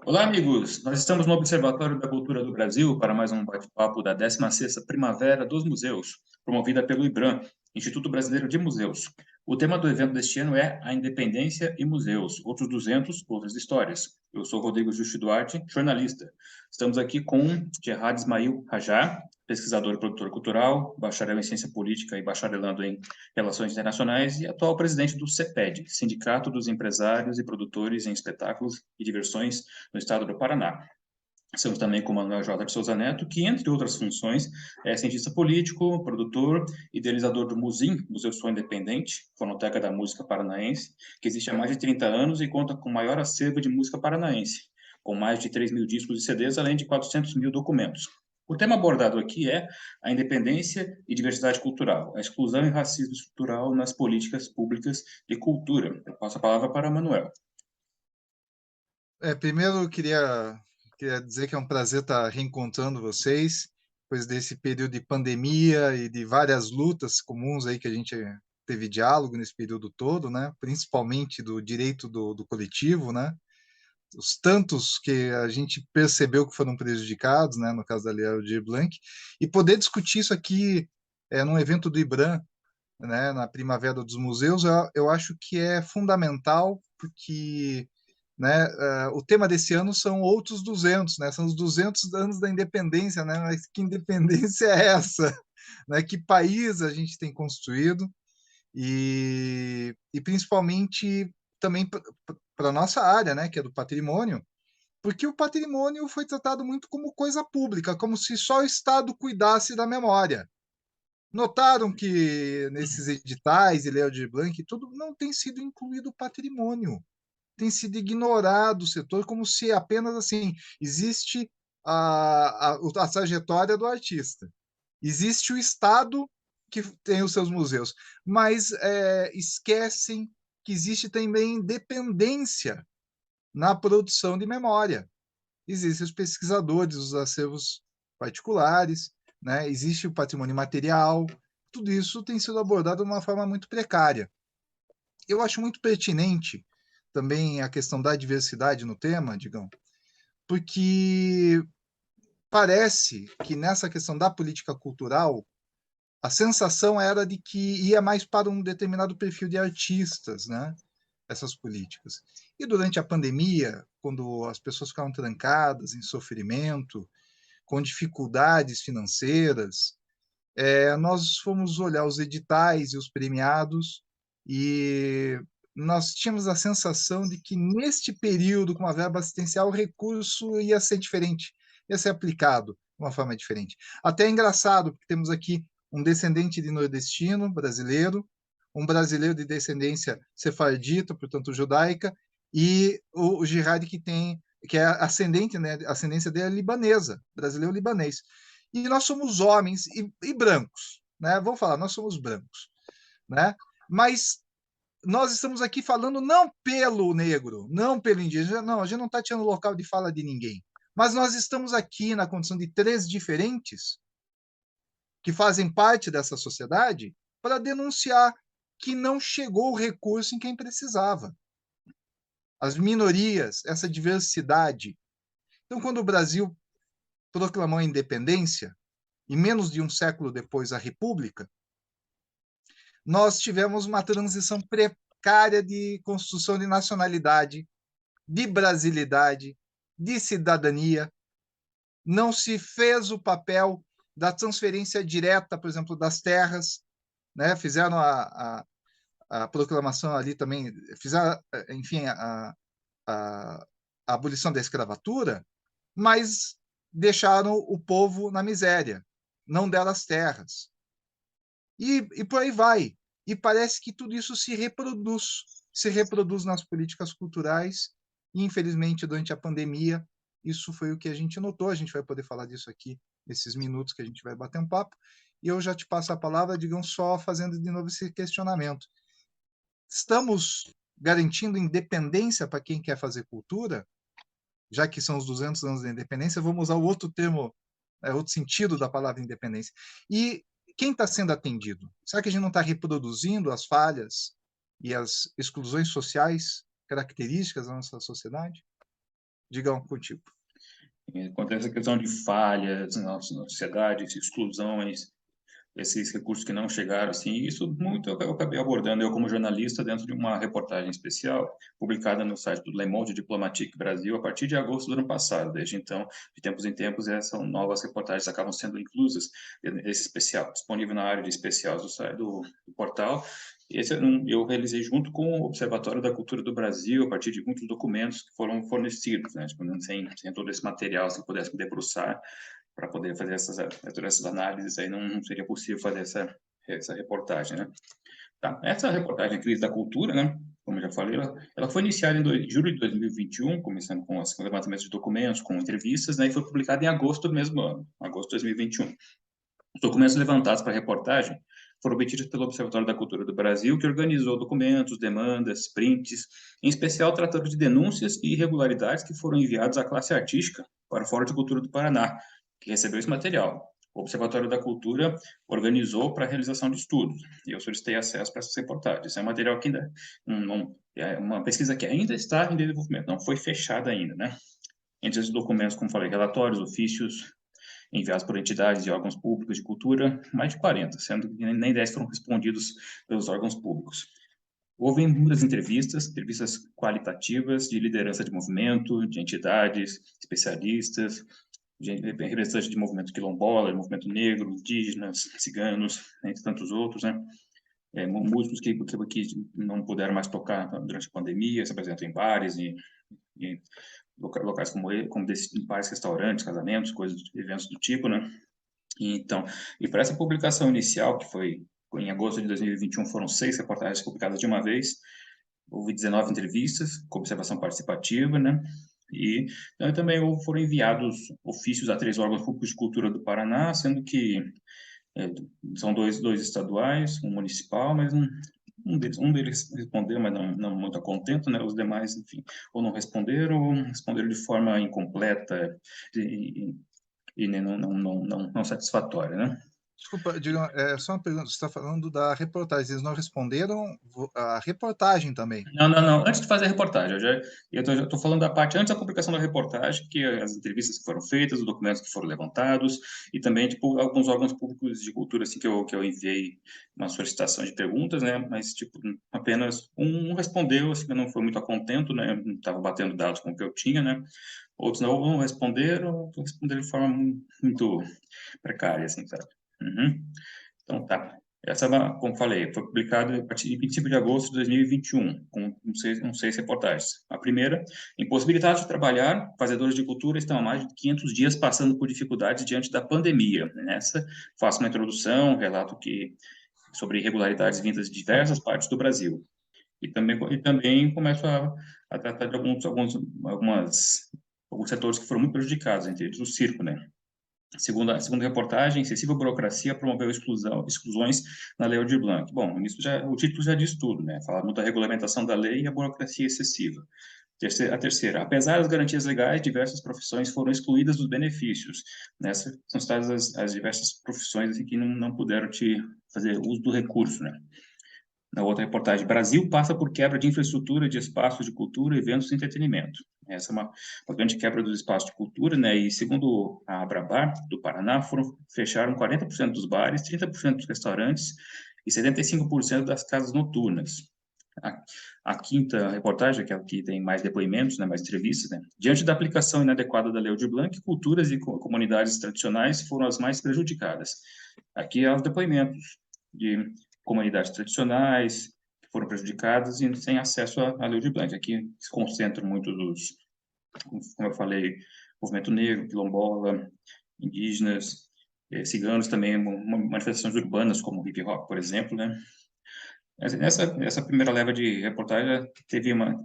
Olá, amigos! Nós estamos no Observatório da Cultura do Brasil para mais um bate-papo da 16ª Primavera dos Museus, promovida pelo IBRAM, Instituto Brasileiro de Museus. O tema do evento deste ano é A Independência e Museus, outros 200, outras histórias. Eu sou Rodrigo Justi Duarte, jornalista. Estamos aqui com Gerard Ismail Rajá, pesquisador e produtor cultural, bacharel em Ciência Política e bacharelando em Relações Internacionais e atual presidente do CEPED, Sindicato dos Empresários e Produtores em Espetáculos e Diversões no estado do Paraná. Estamos também com o Manuel J. de Souza Neto, que, entre outras funções, é cientista político, produtor, idealizador do MUSIM, Museu Som Independente, Fonoteca da Música Paranaense, que existe há mais de 30 anos e conta com o maior acervo de música paranaense, com mais de 3 mil discos e CDs, além de 400 mil documentos. O tema abordado aqui é a independência e diversidade cultural, a exclusão e racismo estrutural nas políticas públicas de cultura. Eu passo a palavra para Manuel. Primeiro, eu queria dizer que é um prazer estar reencontrando vocês, depois desse período de pandemia e de várias lutas comuns aí que a gente teve diálogo nesse período todo, né? Principalmente do direito do coletivo, né? Os tantos que a gente percebeu que foram prejudicados, né? No caso da Lei Aldir Blanc, e poder discutir isso aqui num evento do IBRAM, né? Na Primavera dos Museus, eu acho que é fundamental, porque né? O tema desse ano são outros 200, né? São os 200 anos da independência, né? Mas que independência é essa? Né? Que país a gente tem construído e principalmente também para a nossa área, né? Que é do patrimônio, porque o patrimônio foi tratado muito como coisa pública, como se só o Estado cuidasse da memória. Notaram que nesses editais e Lei Aldir Blanc, tudo não tem sido incluído o patrimônio, tem sido ignorado o setor como se apenas assim existe a trajetória do artista, existe o Estado que tem os seus museus, mas esquecem que existe também independência na produção de memória. Existem os pesquisadores, os acervos particulares, né? Existe o patrimônio material, tudo isso tem sido abordado de uma forma muito precária. Eu acho muito pertinente também a questão da diversidade no tema, Digão, porque parece que nessa questão da política cultural, a sensação era de que ia mais para um determinado perfil de artistas, né? Essas políticas. E durante a pandemia, quando as pessoas ficaram trancadas em sofrimento, com dificuldades financeiras, nós fomos olhar os editais e os premiados e nós tínhamos a sensação de que neste período, com a verba assistencial, o recurso ia ser diferente, ia ser aplicado de uma forma diferente. Até é engraçado, porque temos aqui um descendente de nordestino brasileiro, um brasileiro de descendência sefardita, portanto judaica, e o Girard que é ascendente, né, a ascendência dele é libanesa, brasileiro libanês. E nós somos homens e brancos, né? Vamos falar, nós somos brancos, né? Mas nós estamos aqui falando não pelo negro, não pelo indígena, não, a gente não está tirando o local de fala de ninguém. Mas nós estamos aqui na condição de três diferentes que fazem parte dessa sociedade para denunciar que não chegou o recurso em quem precisava. As minorias, essa diversidade. Então, quando o Brasil proclamou a independência, e menos de um século depois a República, nós tivemos uma transição precária de construção de nacionalidade, de brasilidade, de cidadania. Não se fez o papel da transferência direta, por exemplo, das terras, né? Fizeram a proclamação ali também, fizeram, enfim, a abolição da escravatura, mas deixaram o povo na miséria, não deram as terras. E por aí vai. E parece que tudo isso se reproduz nas políticas culturais, e infelizmente durante a pandemia, isso foi o que a gente notou, a gente vai poder falar disso aqui nesses minutos que a gente vai bater um papo, e eu já te passo a palavra, digam só, fazendo de novo esse questionamento. Estamos garantindo independência para quem quer fazer cultura? Já que são os 200 anos da independência, vamos usar o outro termo, outro sentido da palavra independência. E quem está sendo atendido? Será que a gente não está reproduzindo as falhas e as exclusões sociais características da nossa sociedade? Digam contigo. Quanto a essa questão de falhas na sociedade, exclusões, esses recursos que não chegaram, assim, isso muito eu acabei abordando eu como jornalista dentro de uma reportagem especial publicada no site do Le Monde Diplomatique Brasil a partir de agosto do ano passado. Desde então, de tempos em tempos, essas novas reportagens acabam sendo inclusas nesse especial, disponível na área de especiais do site do portal. Esse eu realizei junto com o Observatório da Cultura do Brasil, a partir de muitos documentos que foram fornecidos, né? Tipo, sem todo esse material, se pudesse me debruçar para poder fazer todas essas análises, aí não seria possível fazer essa reportagem, né? Tá. Essa reportagem Crise da Cultura, né? Como eu já falei, ela foi iniciada em julho de 2021, começando com os levantamentos de documentos, com entrevistas, né? E foi publicada em agosto do mesmo ano, agosto de 2021. Os documentos levantados para a reportagem foram obtidos pelo Observatório da Cultura do Brasil, que organizou documentos, demandas, prints, em especial tratando de denúncias e irregularidades que foram enviados à classe artística para o Fórum de Cultura do Paraná, que recebeu esse material. O Observatório da Cultura organizou para a realização de estudos, e eu solicitei acesso para essas reportagens. Esse é um material que ainda é uma pesquisa que ainda está em desenvolvimento, não foi fechada ainda, né? Entre esses documentos, como falei, relatórios, ofícios, enviados por entidades e órgãos públicos de cultura, mais de 40, sendo que nem 10 foram respondidos pelos órgãos públicos. Houve muitas entrevistas qualitativas de liderança de movimento, de entidades, especialistas, de representantes de movimento quilombola, movimento negro, indígenas, ciganos, entre tantos outros, né? Músicos que não puderam mais tocar durante a pandemia, se apresentam em bares e locais como bares, restaurantes, casamentos, coisas, eventos do tipo, né? Então, e para essa publicação inicial, que foi em agosto de 2021, foram 6 reportagens publicadas de uma vez, houve 19 entrevistas com observação participativa, né? E também foram enviados ofícios a 3 órgãos públicos de cultura do Paraná, sendo que é, são dois estaduais, um municipal, mas um deles respondeu, mas não muito contento, né? Os demais, enfim, ou não responderam, ou responderam de forma incompleta e não satisfatória, né? Desculpa, só uma pergunta. Você está falando da reportagem. Eles não responderam a reportagem também. Não. Antes de fazer a reportagem, eu já estou falando da parte antes da publicação da reportagem, que é as entrevistas que foram feitas, os documentos que foram levantados, e também, tipo, alguns órgãos públicos de cultura, assim, que eu enviei uma solicitação de perguntas, né, mas, tipo, apenas um respondeu, assim, que não foi muito a contento, né, não estava batendo dados com o que eu tinha, né, outros não responderam de forma muito precária, assim, sabe? Uhum. Então, tá. Essa, como falei, foi publicada a partir de princípio de agosto de 2021, com seis reportagens. A primeira, impossibilitados de trabalhar, fazedores de cultura estão há mais de 500 dias passando por dificuldades diante da pandemia. Nessa, faço uma introdução, relato sobre irregularidades vindas de diversas partes do Brasil. E também começo a tratar de alguns setores que foram muito prejudicados, entre eles o circo, né? Segundo a reportagem, excessiva burocracia promoveu exclusões na Lei Aldir Blanc. Bom, o título já diz tudo, né? Fala muito da regulamentação da lei e a burocracia excessiva. A terceira, apesar das garantias legais, diversas profissões foram excluídas dos benefícios. Nessa são citadas as diversas profissões assim, que não puderam fazer uso do recurso, né? Na outra reportagem, Brasil passa por quebra de infraestrutura de espaços de cultura, eventos e entretenimento. Essa é uma grande quebra dos espaços de cultura, né? E segundo a Abrabar, do Paraná, fecharam 40% dos bares, 30% dos restaurantes e 75% das casas noturnas. A quinta reportagem, que é a que tem mais depoimentos, né, mais entrevistas, né? Diante da aplicação inadequada da Lei Aldir Blanc, culturas e comunidades tradicionais foram as mais prejudicadas. Aqui há os depoimentos de comunidades tradicionais que foram prejudicadas e sem acesso à Lei Aldir Blanc. Aqui se concentram muito como eu falei, movimento negro, quilombola, indígenas, ciganos também, manifestações urbanas como hip hop, por exemplo, né? Essa primeira leva de reportagem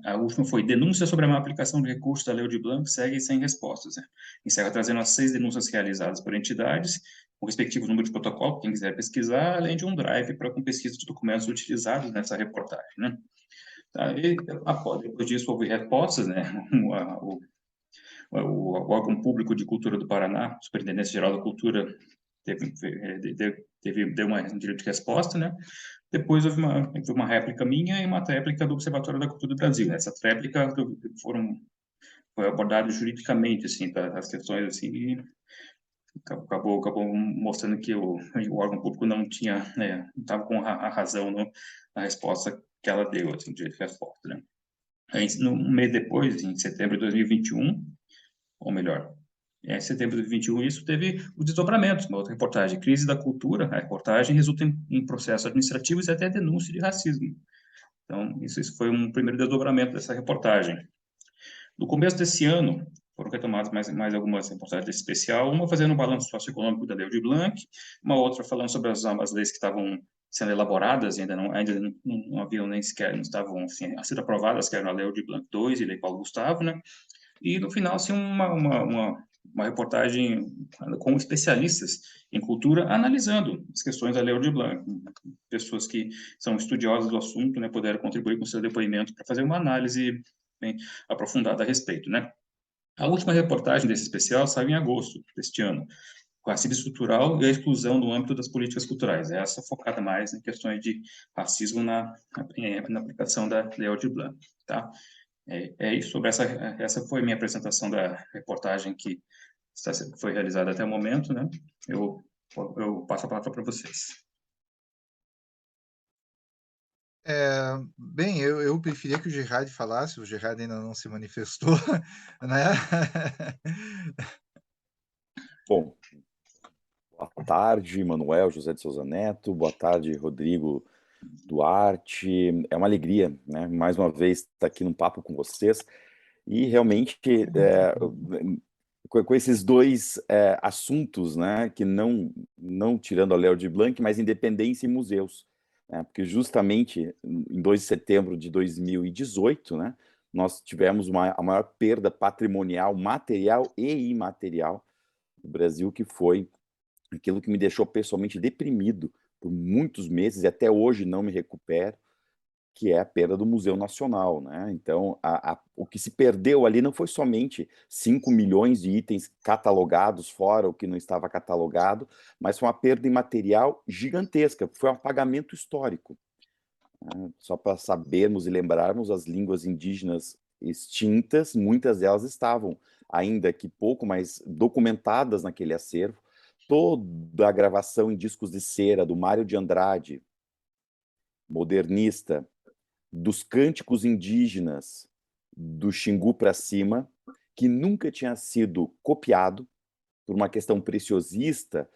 a última foi denúncia sobre a má aplicação de recursos da Lei Aldir Blanc segue sem respostas, né? Encerra trazendo as 6 denúncias realizadas por entidades, o respectivo número de protocolo, quem quiser pesquisar, além de um drive com pesquisa de documentos utilizados nessa reportagem, né? Tá, depois disso houve respostas, né? O órgão público de cultura do Paraná, Superintendência Geral da Cultura, deu uma direito de resposta, né? Depois houve uma réplica minha e uma réplica do Observatório da Cultura do Brasil. Essa réplica foi abordado juridicamente, assim, as questões, assim, e acabou mostrando que o órgão público não tinha, né, não estava com a razão na resposta que ela deu, assim, de resposta, né. Aí, um mês depois, em setembro de 2021, ou melhor, em setembro de 2021, isso teve os desdobramentos, uma outra reportagem, crise da cultura, a reportagem resulta em processos administrativos e até denúncia de racismo. Então, isso foi um primeiro desdobramento dessa reportagem. No começo desse ano, foram retomadas mais algumas reportagens desse especial, uma fazendo um balanço socioeconômico da Lei Aldir Blanc, uma outra falando sobre as leis que estavam sendo elaboradas, ainda não haviam nem sequer, não estavam assim, a ser aprovadas, que eram a Lei Aldir Blanc II e a Lei Paulo Gustavo, né? E no final, assim, uma reportagem com especialistas em cultura analisando as questões da Lei Aldir Blanc. Pessoas que são estudiosas do assunto, né, puderam contribuir com seu depoimento para fazer uma análise bem aprofundada a respeito, né? A última reportagem desse especial saiu em agosto deste ano, com racismo estrutural e a exclusão no âmbito das políticas culturais. Essa focada mais em questões de racismo na aplicação da Lei Aldir Blanc, tá? É isso. Sobre essa foi a minha apresentação da reportagem que foi realizada até o momento, né? Eu passo a palavra para vocês. Bem, eu preferia que o Gerard falasse, o Gerard ainda não se manifestou, né? Bom, boa tarde, Manuel José de Souza Neto, boa tarde, Rodrigo Duarte. É uma alegria, né, mais uma vez estar aqui num papo com vocês e realmente com esses dois assuntos, né, que não tirando a Léo de Blanc, mas independência e museus, né, porque justamente em 2 de setembro de 2018, né, nós tivemos a maior perda patrimonial, material e imaterial do Brasil, que foi aquilo que me deixou pessoalmente deprimido por muitos meses e até hoje não me recupero, que é a perda do Museu Nacional, né? Então, o que se perdeu ali não foi somente 5 milhões de itens catalogados, fora o que não estava catalogado, mas foi uma perda imaterial gigantesca, foi um apagamento histórico, né? Só para sabermos e lembrarmos, as línguas indígenas extintas, muitas delas estavam, ainda que pouco, mas documentadas naquele acervo. Toda a gravação em discos de cera do Mário de Andrade, modernista, dos cânticos indígenas do Xingu para cima, que nunca tinha sido copiado por uma questão preciosista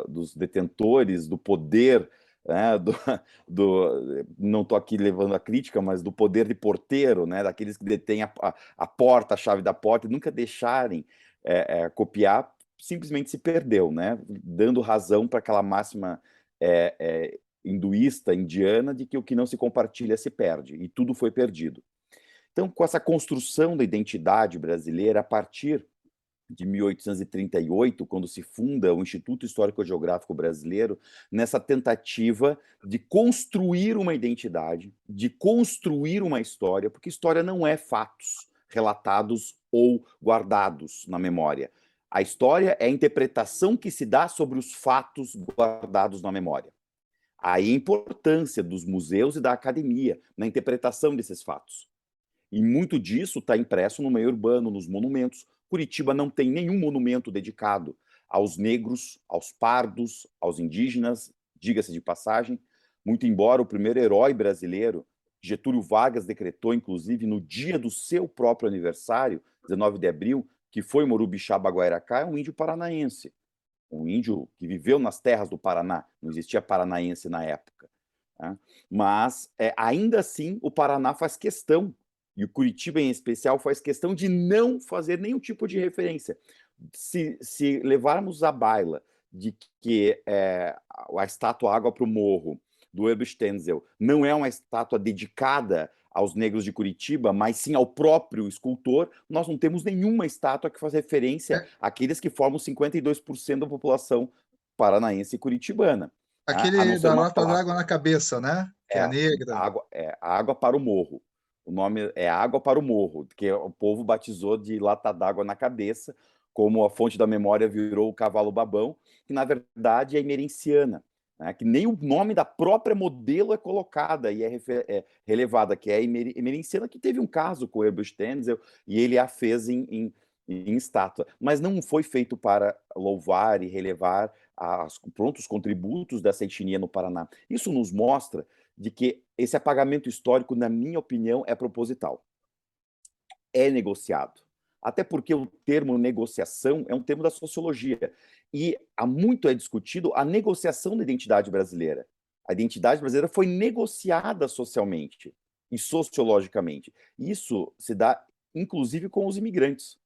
dos detentores do poder, né, não estou aqui levando a crítica, mas do poder de porteiro, né, daqueles que detêm a porta, a chave da porta, e nunca deixarem copiar, simplesmente se perdeu, né, dando razão para aquela máxima hinduísta, indiana, de que o que não se compartilha se perde, e tudo foi perdido. Então, com essa construção da identidade brasileira, a partir de 1838, quando se funda o Instituto Histórico-Geográfico Brasileiro, nessa tentativa de construir uma identidade, de construir uma história, porque história não é fatos relatados ou guardados na memória. A história é a interpretação que se dá sobre os fatos guardados na memória. Aí a importância dos museus e da academia na interpretação desses fatos. E muito disso está impresso no meio urbano, nos monumentos. Curitiba não tem nenhum monumento dedicado aos negros, aos pardos, aos indígenas, diga-se de passagem, muito embora o primeiro herói brasileiro, Getúlio Vargas, decretou, inclusive, no dia do seu próprio aniversário, 19 de abril, que foi Morubixaba Guairacá, é um índio paranaense, um índio que viveu nas terras do Paraná, não existia paranaense na época. Né? Mas, ainda assim, o Paraná faz questão, e o Curitiba em especial faz questão de não fazer nenhum tipo de referência. Se levarmos à baila de que a estátua Água para o Morro, do Herbert Stenzel, não é uma estátua dedicada aos negros de Curitiba, mas sim ao próprio escultor, nós não temos nenhuma estátua que faz referência àqueles que formam 52% da população paranaense e curitibana. A não Aquele ser da uma lata placa. d'água na cabeça, né? Que é negra. A água para o morro. O nome é Água para o Morro, que o povo batizou de lata d'água na cabeça, como a fonte da memória virou o cavalo babão, que na verdade é imerenciana. né, que nem o nome da própria modelo é colocada e é relevada, que é a Emerenciana, que teve um caso com o Herbert Stenzel e ele a fez em estátua. Mas não foi feito para louvar e relevar os contributos dessa etnia no Paraná. Isso nos mostra de que esse apagamento histórico, na minha opinião, é proposital. É negociado. Até porque o termo negociação é um termo da sociologia. E há muito é discutido a negociação da identidade brasileira. A identidade brasileira foi negociada socialmente e sociologicamente. Isso se dá, inclusive, com os imigrantes.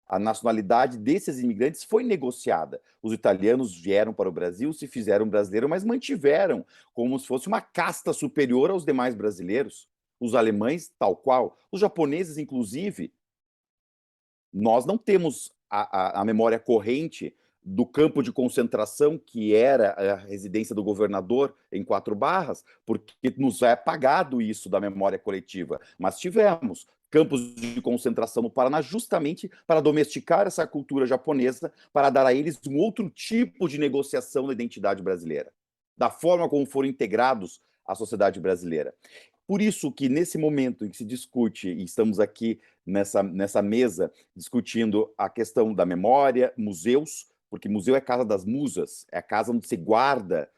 A nacionalidade desses imigrantes foi negociada. Os italianos vieram para o Brasil, se fizeram brasileiros, mas mantiveram como se fosse uma casta superior aos demais brasileiros. Os alemães, tal qual. Os japoneses, inclusive, nós não temos a memória corrente do campo de concentração que era a residência do governador em Quatro Barras, porque nos é apagado isso da memória coletiva. Mas tivemos campos de concentração no Paraná justamente para domesticar essa cultura japonesa, para dar a eles um outro tipo de negociação da identidade brasileira, da forma como foram integrados à sociedade brasileira. Por isso que, nesse momento em que se discute, e estamos aqui nessa mesa discutindo a questão da memória, museus, porque museu é a casa das musas, é a casa onde se guarda,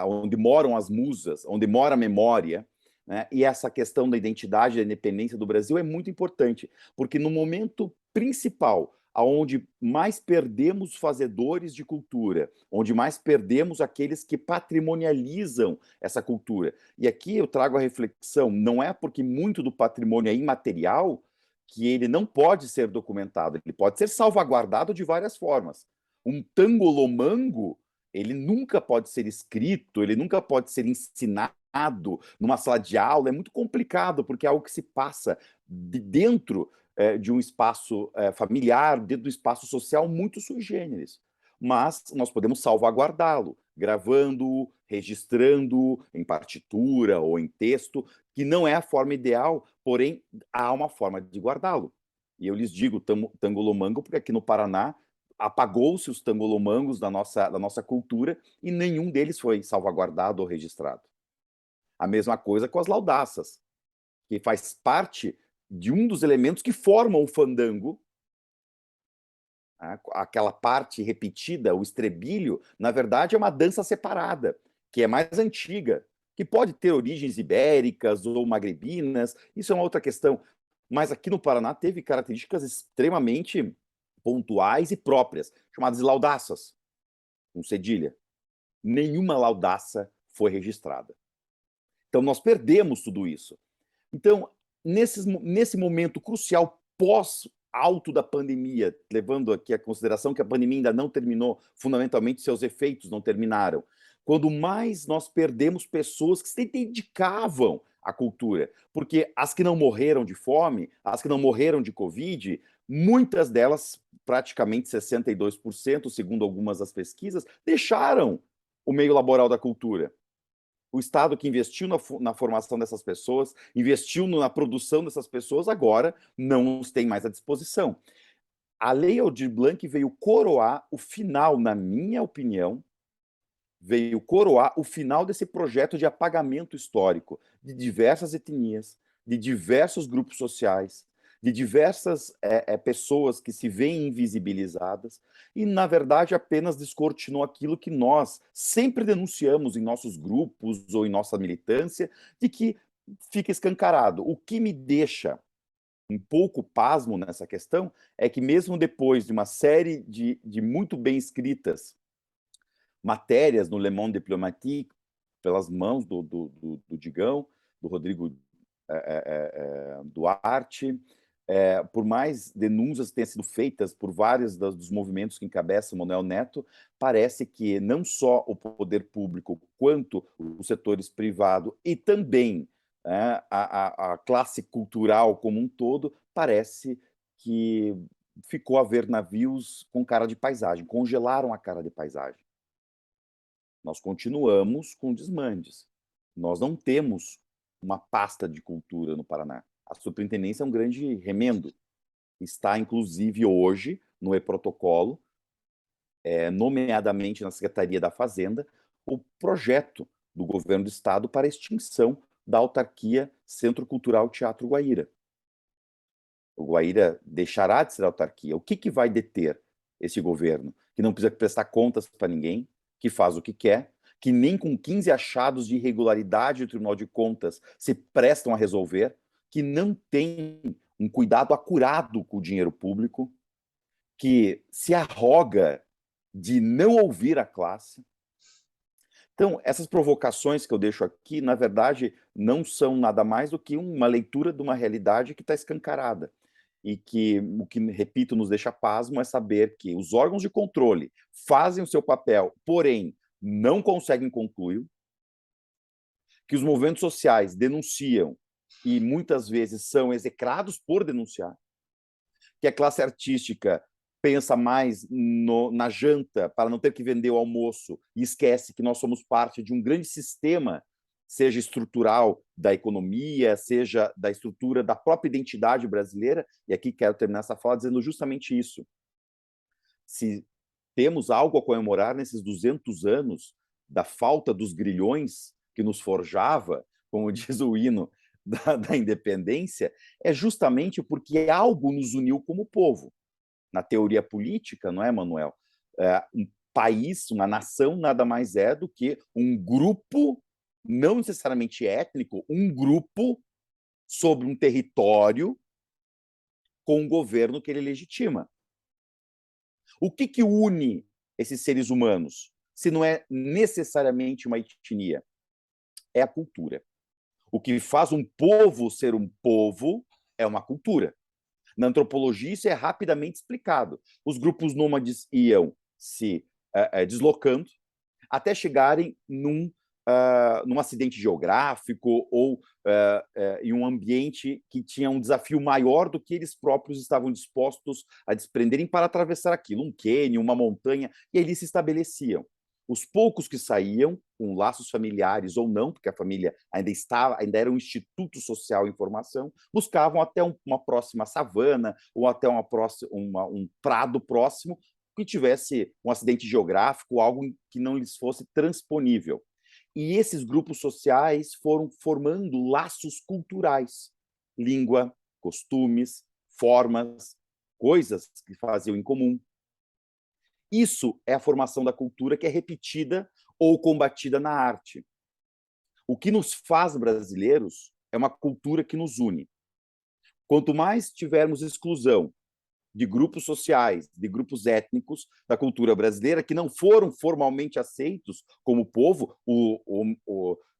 onde moram as musas, onde mora a memória, né? E essa questão da identidade, da independência do Brasil é muito importante, porque no momento principal, aonde mais perdemos fazedores de cultura, onde mais perdemos aqueles que patrimonializam essa cultura. E aqui eu trago a reflexão, não é porque muito do patrimônio é imaterial que ele não pode ser documentado, ele pode ser salvaguardado de várias formas. Um tangolomango, ele nunca pode ser escrito, ele nunca pode ser ensinado numa sala de aula, é muito complicado, porque é algo que se passa de dentro de um espaço familiar, dentro do espaço social muito sui generis. Mas nós podemos salvaguardá-lo, gravando, registrando em partitura ou em texto, que não é a forma ideal, porém há uma forma de guardá-lo. E eu lhes digo tangolomango, porque aqui no Paraná apagou-se os tangolomangos da nossa cultura e nenhum deles foi salvaguardado ou registrado. A mesma coisa com as laudaças, que faz parte de um dos elementos que formam o fandango, aquela parte repetida, o estribilho, na verdade é uma dança separada, que é mais antiga, que pode ter origens ibéricas ou magrebinas, isso é uma outra questão. Mas aqui no Paraná teve características extremamente pontuais e próprias, chamadas de laudaças, com cedilha. Nenhuma laudaça foi registrada. Então nós perdemos tudo isso. Então, nesse momento crucial pós-alto da pandemia, levando aqui a consideração que a pandemia ainda não terminou, fundamentalmente seus efeitos não terminaram, quando mais nós perdemos pessoas que se dedicavam à cultura, porque as que não morreram de fome, as que não morreram de Covid, muitas delas, praticamente 62%, segundo algumas das pesquisas, deixaram o meio laboral da cultura. O Estado que investiu na formação dessas pessoas, investiu na produção dessas pessoas, agora não os tem mais à disposição. A Lei Aldir Blanc veio coroar o final, na minha opinião, veio coroar o final desse projeto de apagamento histórico de diversas etnias, de diversos grupos sociais, de diversas pessoas que se veem invisibilizadas e, na verdade, apenas descortinou aquilo que nós sempre denunciamos em nossos grupos ou em nossa militância, de que fica escancarado. O que me deixa um pouco pasmo nessa questão é que, mesmo depois de uma série de muito bem escritas matérias no Le Monde Diplomatique, pelas mãos do Digão, do Rodrigo Duarte, por mais denúncias que tenham sido feitas por vários dos movimentos que encabeça Manuel Neto, parece que não só o poder público, quanto os setores privados e também a classe cultural como um todo, parece que ficou a ver navios com cara de paisagem, congelaram a cara de paisagem. Nós continuamos com desmandes. Nós não temos uma pasta de cultura no Paraná. A superintendência é um grande remendo. Está, inclusive, hoje, no e-protocolo, nomeadamente na Secretaria da Fazenda, o projeto do governo do Estado para a extinção da autarquia Centro Cultural Teatro Guaíra. O Guaíra deixará de ser autarquia. O que vai deter esse governo? Que não precisa prestar contas para ninguém, que faz o que quer, que nem com 15 achados de irregularidade do Tribunal de Contas se prestam a resolver, que não tem um cuidado acurado com o dinheiro público, que se arroga de não ouvir a classe. Então, essas provocações que eu deixo aqui, na verdade, não são nada mais do que uma leitura de uma realidade que está escancarada. E que, o que, repito, nos deixa pasmo é saber que os órgãos de controle fazem o seu papel, porém, não conseguem concluir, que os movimentos sociais denunciam e muitas vezes são execrados por denunciar, que a classe artística pensa mais na janta para não ter que vender o almoço e esquece que nós somos parte de um grande sistema, seja estrutural da economia, seja da estrutura da própria identidade brasileira. E aqui quero terminar essa fala dizendo justamente isso. Se temos algo a comemorar nesses 200 anos da falta dos grilhões que nos forjava, como diz o hino da independência, é justamente porque algo nos uniu como povo. Na teoria política, não é, Manuel? Um país, uma nação, nada mais é do que um grupo, não necessariamente étnico, um grupo sobre um território com um governo que ele legitima. O que une esses seres humanos, se não é necessariamente uma etnia? É a cultura. O que faz um povo ser um povo é uma cultura. Na antropologia, isso é rapidamente explicado. Os grupos nômades iam se deslocando até chegarem num acidente geográfico ou em um ambiente que tinha um desafio maior do que eles próprios estavam dispostos a desprenderem para atravessar aquilo, um cânion, uma montanha, e ali se estabeleciam. Os poucos que saíam, com laços familiares ou não, porque a família ainda era um instituto social em formação, buscavam até uma próxima savana ou até um prado próximo que tivesse um acidente geográfico, algo que não lhes fosse transponível. E esses grupos sociais foram formando laços culturais, língua, costumes, formas, coisas que faziam em comum. Isso é a formação da cultura que é repetida ou combatida na arte. O que nos faz brasileiros é uma cultura que nos une. Quanto mais tivermos exclusão de grupos sociais, de grupos étnicos da cultura brasileira que não foram formalmente aceitos como povo,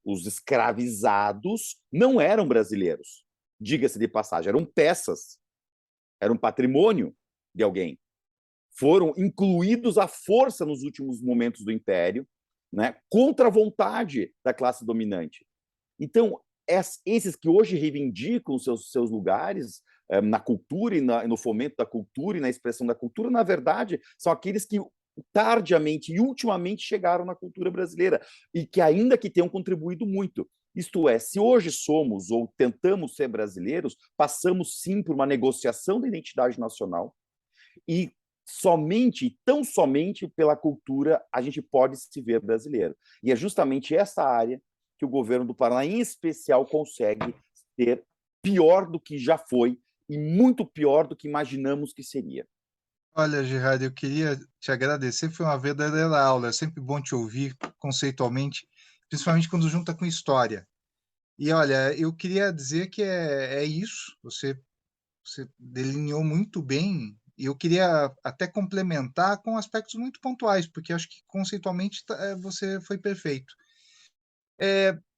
os escravizados não eram brasileiros, diga-se de passagem, eram peças, eram patrimônio de alguém. Foram incluídos à força nos últimos momentos do Império, né, contra a vontade da classe dominante. Então, esses que hoje reivindicam seus lugares na cultura e no fomento da cultura e na expressão da cultura, na verdade, são aqueles que tardiamente e ultimamente chegaram na cultura brasileira e que ainda que tenham contribuído muito. Isto é, se hoje somos ou tentamos ser brasileiros, passamos sim por uma negociação da identidade nacional e somente, tão somente pela cultura, a gente pode se ver brasileiro. E é justamente essa área que o governo do Paraná, em especial, consegue ser pior do que já foi e muito pior do que imaginamos que seria. Olha, Gerardo, eu queria te agradecer, foi uma verdadeira aula, é sempre bom te ouvir conceitualmente, principalmente quando junta com história. E olha, eu queria dizer que é isso, você delineou muito bem, e eu queria até complementar com aspectos muito pontuais, porque acho que conceitualmente você foi perfeito.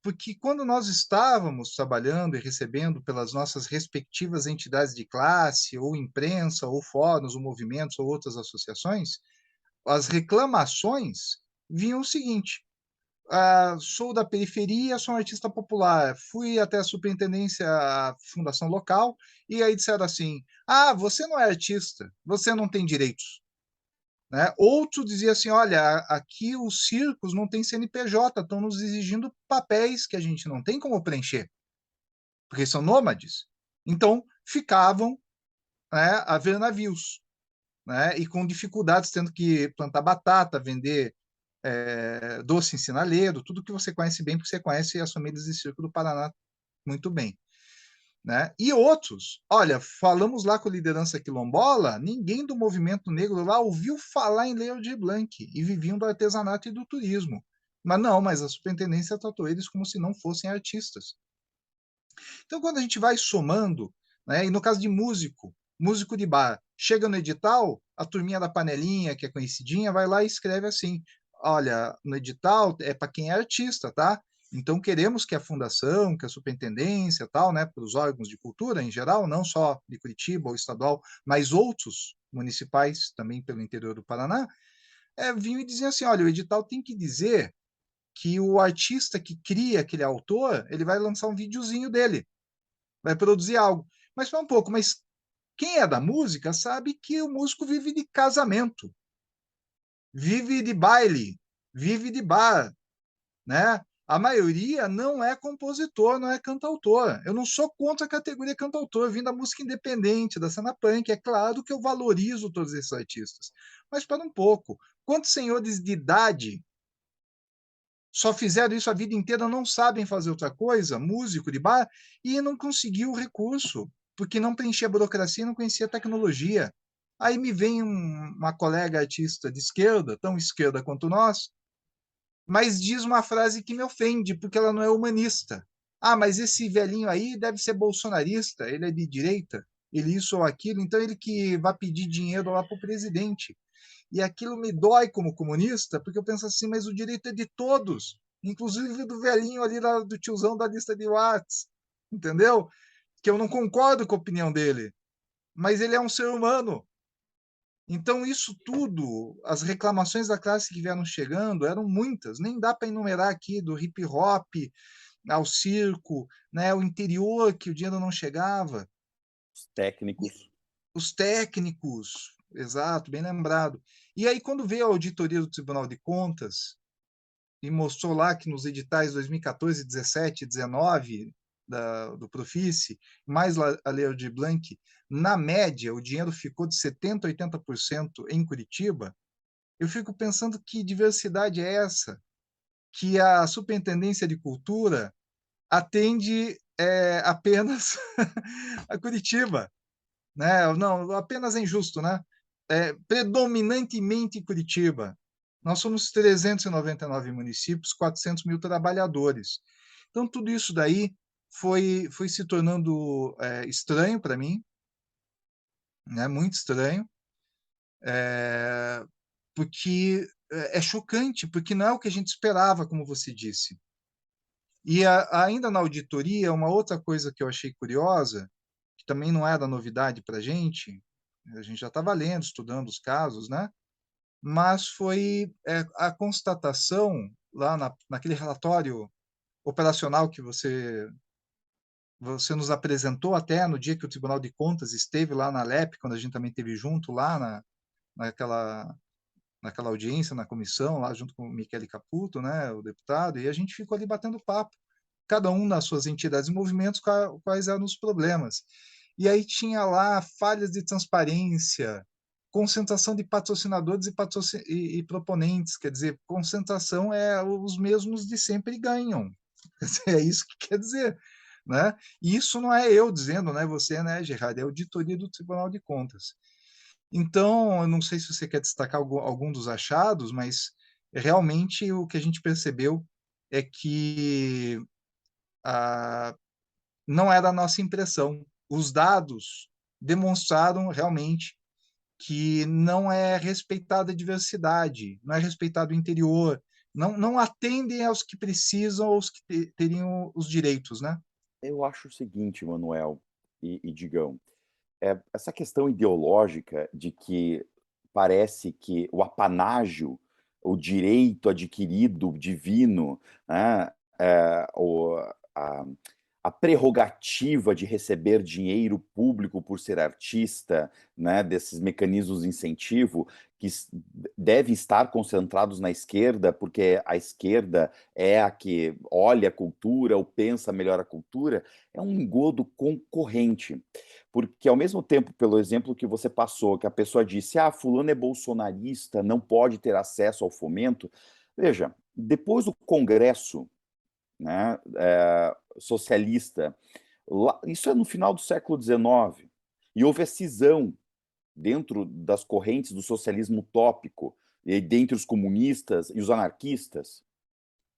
Porque quando nós estávamos trabalhando e recebendo pelas nossas respectivas entidades de classe, ou imprensa, ou fóruns, ou movimentos, ou outras associações, as reclamações vinham o seguinte: sou da periferia, sou um artista popular, fui até a superintendência, a fundação local, e aí disseram assim: você não é artista, você não tem direitos. Né? Outro dizia assim: olha, aqui os circos não têm CNPJ, estão nos exigindo papéis que a gente não tem como preencher, porque são nômades. Então, ficavam, né, a ver navios, né, e com dificuldades, tendo que plantar batata, vender Doce em Sinaleiro, tudo que você conhece bem, porque você conhece as famílias de circo do Paraná muito bem. Né? E outros, olha, falamos lá com a liderança quilombola, ninguém do movimento negro lá ouviu falar em Lei Aldir Blanc e viviam do artesanato e do turismo. Mas a superintendência tratou eles como se não fossem artistas. Então, quando a gente vai somando, né, e no caso de músico de bar, chega no edital, a turminha da panelinha, que é conhecidinha, vai lá e escreve assim: olha, no edital é para quem é artista, tá? Então, queremos que a fundação, que a superintendência, tal, né, para os órgãos de cultura em geral, não só de Curitiba ou estadual, mas outros municipais também pelo interior do Paraná, vinham e diziam assim: olha, o edital tem que dizer que o artista que cria aquele autor, ele vai lançar um videozinho dele, vai produzir algo. Mas um pouco, mas quem é da música sabe que o músico vive de casamento, vive de baile, vive de bar, né? A maioria não é compositor, não é cantautor. Eu não sou contra a categoria cantautor, vim da música independente, da cena punk. É claro que eu valorizo todos esses artistas. Mas para um pouco, quantos senhores de idade só fizeram isso a vida inteira, não sabem fazer outra coisa, músico de bar, e não conseguiu o recurso, porque não preenchia a burocracia, não conhecia a tecnologia. Aí me vem uma colega artista de esquerda, tão esquerda quanto nós, mas diz uma frase que me ofende, porque ela não é humanista. Ah, mas esse velhinho aí deve ser bolsonarista, ele é de direita, ele isso ou aquilo, então ele que vai pedir dinheiro lá para o presidente. E aquilo me dói como comunista, porque eu penso assim, mas o direito é de todos, inclusive do velhinho ali, do tiozão da lista de Whats, entendeu? Que eu não concordo com a opinião dele, mas ele é um ser humano. Então, isso tudo, as reclamações da classe que vieram chegando eram muitas, nem dá para enumerar aqui, do hip hop ao circo, né, o interior que o dinheiro não chegava. Os técnicos. Os técnicos, exato, bem lembrado. E aí, quando veio a auditoria do Tribunal de Contas e mostrou lá que nos editais 2014, 17, 19 do Profice, mais a Lei Aldir Blanc, na média, o dinheiro ficou de 70% a 80% em Curitiba, eu fico pensando que diversidade é essa, que a Superintendência de Cultura atende apenas a Curitiba, né? Não, apenas é injusto, né? Predominantemente Curitiba. Nós somos 399 municípios, 400 mil trabalhadores. Então, tudo isso daí foi se tornando estranho para mim, né? Muito estranho, porque é chocante, porque não é o que a gente esperava, como você disse. E ainda na auditoria, uma outra coisa que eu achei curiosa, que também não era novidade para a gente já estava lendo, estudando os casos, né? Mas foi a constatação lá naquele relatório operacional que você nos apresentou até no dia que o Tribunal de Contas esteve lá na LEP, quando a gente também esteve junto lá naquela, naquela audiência, na comissão, lá junto com o Michele Caputo, né, o deputado, e a gente ficou ali batendo papo, cada um nas suas entidades e movimentos, quais eram os problemas. E aí tinha lá falhas de transparência, concentração de patrocinadores e proponentes, quer dizer, concentração os mesmos de sempre ganham. É isso que quer dizer, né? E isso não é eu dizendo, né? Você, né, Gerard? É a auditoria do Tribunal de Contas. Então, eu não sei se você quer destacar algum dos achados, mas realmente o que a gente percebeu é que não era a nossa impressão. Os dados demonstraram realmente que não é respeitada a diversidade, não é respeitado o interior, não atendem aos que precisam, aos que teriam os direitos, né? Eu acho o seguinte, Manuel e Digão, essa questão ideológica de que parece que o apanágio, o direito adquirido divino, né, a, a prerrogativa de receber dinheiro público por ser artista, né, desses mecanismos de incentivo que devem estar concentrados na esquerda, porque a esquerda é a que olha a cultura ou pensa melhor a cultura, é um engodo concorrente. Porque, ao mesmo tempo, pelo exemplo que você passou, que a pessoa disse, fulano é bolsonarista, não pode ter acesso ao fomento, Veja, depois do Congresso, né, socialista, isso é no final do século XIX, e houve a cisão dentro das correntes do socialismo utópico, e dentre os comunistas e os anarquistas,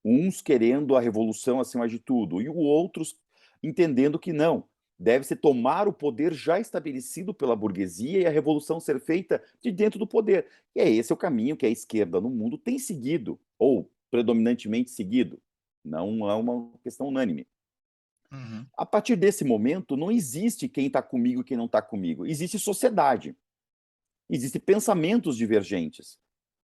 uns querendo a revolução acima de tudo, e os outros entendendo que não, deve-se tomar o poder já estabelecido pela burguesia e a revolução ser feita de dentro do poder. E é esse o caminho que a esquerda no mundo tem seguido, ou predominantemente seguido. Não é uma questão unânime. Uhum. A partir desse momento, não existe quem está comigo e quem não está comigo. Existe sociedade. Existem pensamentos divergentes.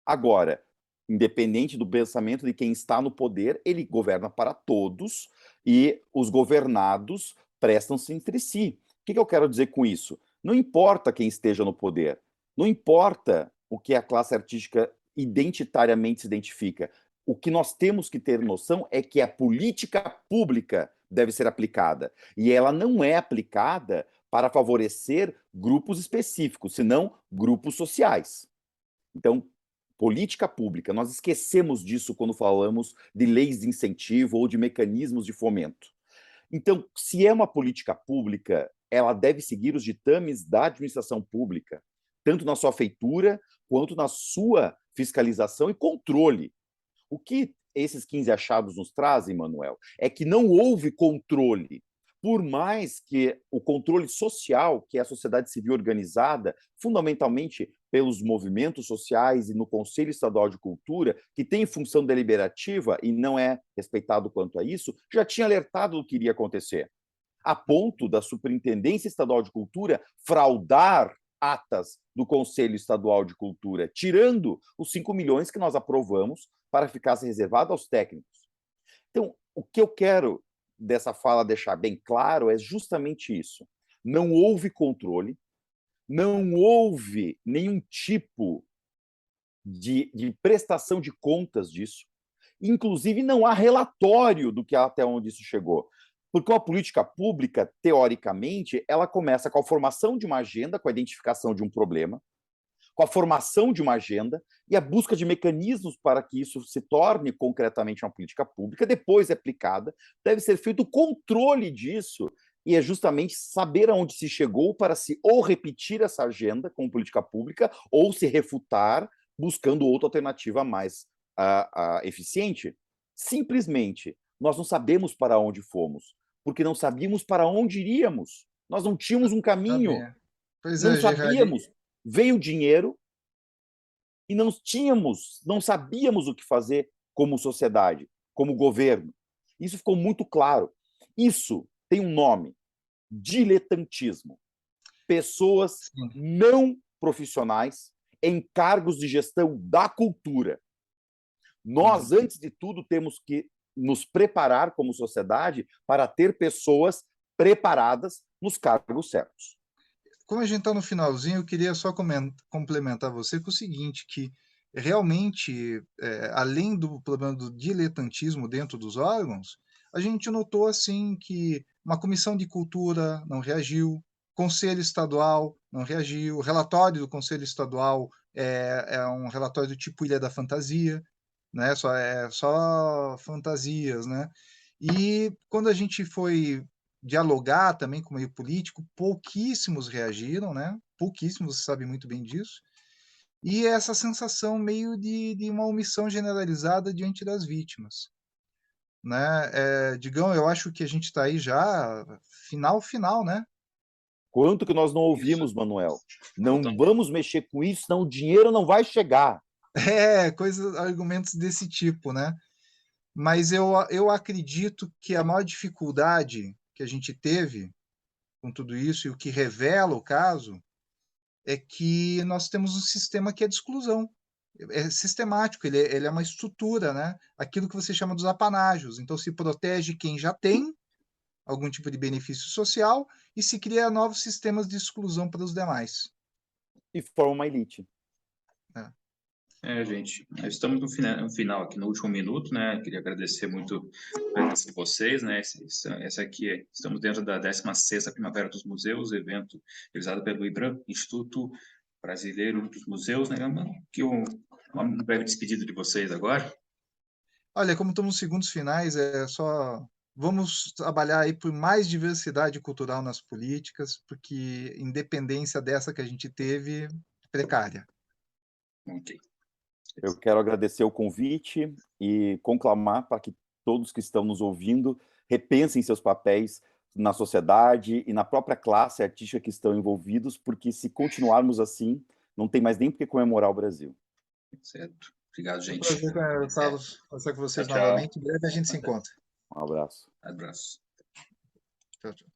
Agora, independente do pensamento de quem está no poder, ele governa para todos e os governados prestam-se entre si. O que eu quero dizer com isso? Não importa quem esteja no poder, não importa o que a classe artística identitariamente se identifica. O que nós temos que ter noção é que a política pública deve ser aplicada. E ela não é aplicada para favorecer grupos específicos, senão grupos sociais. Então, política pública, nós esquecemos disso quando falamos de leis de incentivo ou de mecanismos de fomento. Então, se é uma política pública, ela deve seguir os ditames da administração pública, tanto na sua feitura quanto na sua fiscalização e controle. O que esses 15 achados nos trazem, Manuel, é que não houve controle. Por mais que o controle social, que é a sociedade civil organizada, fundamentalmente pelos movimentos sociais e no Conselho Estadual de Cultura, que tem função deliberativa e não é respeitado quanto a isso, já tinha alertado do que iria acontecer, a ponto da Superintendência Estadual de Cultura fraudar atas do Conselho Estadual de Cultura, tirando os 5 milhões que nós aprovamos para ficar reservado aos técnicos. Então, o que eu quero dessa fala deixar bem claro é justamente isso. Não houve controle, não houve nenhum tipo de prestação de contas disso. Inclusive, não há relatório do que até onde isso chegou. Porque uma política pública, teoricamente, ela começa com a formação de uma agenda, com a identificação de um problema, com a formação de uma agenda e a busca de mecanismos para que isso se torne concretamente uma política pública, depois aplicada, deve ser feito o controle disso, e é justamente saber aonde se chegou para se ou repetir essa agenda como política pública ou se refutar buscando outra alternativa mais eficiente. Simplesmente, nós não sabemos para onde fomos, porque não sabíamos para onde iríamos. Nós não tínhamos um caminho, Pois não é, Gerardi. sabíamos. Veio dinheiro e não sabíamos o que fazer como sociedade, como governo. Isso ficou muito claro. Isso tem um nome: diletantismo. Pessoas Sim. não profissionais em cargos de gestão da cultura. Nós, antes de tudo, temos que nos preparar como sociedade para ter pessoas preparadas nos cargos certos. Como a gente está no finalzinho, eu queria só complementar você com o seguinte, que realmente, além do problema do diletantismo dentro dos órgãos, a gente notou assim que uma comissão de cultura não reagiu, conselho estadual não reagiu, o relatório do conselho estadual é um relatório do tipo Ilha da Fantasia, né? Só fantasias, né? E quando a gente foi dialogar também com o meio político, pouquíssimos reagiram, né? Pouquíssimos, você sabe muito bem disso. E essa sensação meio de uma omissão generalizada diante das vítimas, né? Digão, eu acho que a gente está aí já final, né? Quanto que nós não ouvimos, Isso. Manuel? Não vamos mexer com isso, senão o dinheiro não vai chegar. Argumentos desse tipo, né? Mas eu acredito que a maior dificuldade que a gente teve com tudo isso, e o que revela o caso, é que nós temos um sistema que é de exclusão. É sistemático, ele é uma estrutura, né? Aquilo que você chama dos apanágios. Então, se protege quem já tem algum tipo de benefício social e se cria novos sistemas de exclusão para os demais. E forma uma elite. Gente, nós estamos no final aqui, no último minuto, né? Queria agradecer muito a presença de vocês, né? Essa aqui, estamos dentro da 16ª Primavera dos Museus, evento realizado pelo IBRAM, Instituto Brasileiro dos Museus, né? Um breve despedida de vocês agora. Olha, como estamos nos segundos finais, é só vamos trabalhar aí por mais diversidade cultural nas políticas, porque independência dessa que a gente teve, precária. Ok. Eu quero agradecer o convite e conclamar para que todos que estão nos ouvindo repensem seus papéis na sociedade e na própria classe artística que estão envolvidos, porque se continuarmos assim, não tem mais nem por que comemorar o Brasil. Certo. Obrigado, É um gente. prazer, Carlos, conversar com vocês Tchau, tchau. novamente. Em breve a gente se encontra. Um abraço. Abraço. Tchau, tchau.